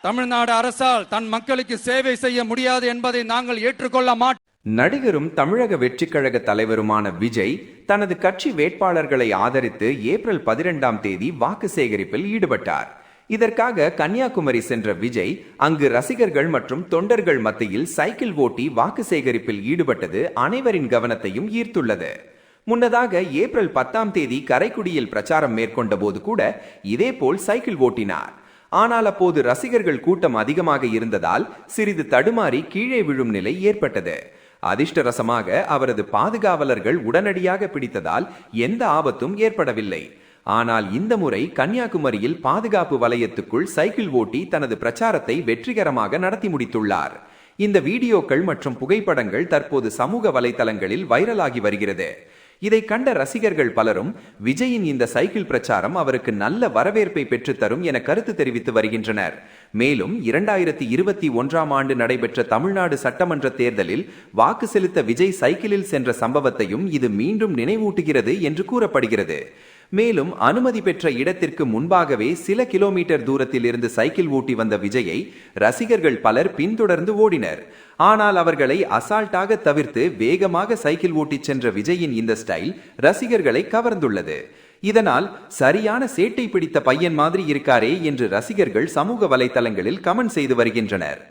தமிழ்நாடு அரசால் தன் மக்களுக்கு சேவை செய்ய முடியாது என்பதை நாங்கள் ஏற்றுக்கொள்ள மாட்டோம். நடிகரும் தமிழக வெற்றிக் கழக தலைவருமான விஜய் தனது கட்சி வேட்பாளர்களை ஆதரித்து ஏப்ரல் 12ஆம் தேதி வாக்கு சேகரிப்பில் ஈடுபட்டார். இதற்காக கன்னியாகுமரி சென்ற விஜய் அங்கு ரசிகர்கள் மற்றும் தொண்டர்கள் மத்தியில் சைக்கிள் ஓட்டி வாக்கு சேகரிப்பில் ஈடுபட்டது அனைவரின் கவனத்தையும் ஈர்த்துள்ளது. முன்னதாக ஏப்ரல் 10ஆம் தேதி கரைக்குடியில் பிரச்சாரம் மேற்கொண்ட போது கூட இதேபோல் சைக்கிள் ஓட்டினார். ஆனால் அப்போது ரசிகர்கள் கூட்டம் அதிகமாக இருந்ததால் சிறிது தடுமாறி கீழே விழும் நிலை ஏற்பட்டது. அதிர்ஷ்டவசமாக அவரது பாதுகாவலர்கள் உடனடியாக பிடித்ததால் எந்த ஆபத்தும் ஏற்படவில்லை. ஆனால் இந்த முறை கன்னியாகுமரியில் பாதுகாப்பு வலயத்துக்குள் சைக்கிள் ஓட்டி தனது பிரச்சாரத்தை வெற்றிகரமாக நடத்தி முடித்துள்ளார். இந்த வீடியோக்கள் மற்றும் புகைப்படங்கள் தற்போது சமூக வலைதளங்களில் வைரலாகி வருகிறது. இதை கண்ட ரசிகர்கள் பலரும் விஜயின் இந்த சைக்கிள் பிரச்சாரம் அவருக்கு நல்ல வரவேற்பை பெற்றுத்தரும் என கருத்து தெரிவித்து வருகின்றனர். மேலும் 2021ஆம் ஆண்டு நடைபெற்ற தமிழ்நாடு சட்டமன்ற தேர்தலில் வாக்கு செலுத்த விஜய் சைக்கிளில் சென்ற சம்பவத்தையும் இது மீண்டும் நினைவூட்டுகிறது என்று கூறப்படுகிறது. மேலும் அனுமதி பெற்ற இடத்திற்கு முன்பாகவே சில கிலோமீட்டர் தூரத்தில் இருந்து சைக்கிள் ஓட்டி வந்த விஜயை ரசிகர்கள் பலர் பின்தொடர்ந்து ஓடினர். ஆனால் அவர்களை அசால்ட்டாக தவிர்த்து வேகமாக சைக்கிள் ஓட்டிச் சென்ற விஜயின் இந்த ஸ்டைல் ரசிகர்களை கவர்ந்துள்ளது. இதனால் சரியான சேட்டை பிடித்த பையன் மாதிரி இருக்காரே என்று ரசிகர்கள் சமூக வலைதளங்களில் கமெண்ட் செய்து வருகின்றனர்.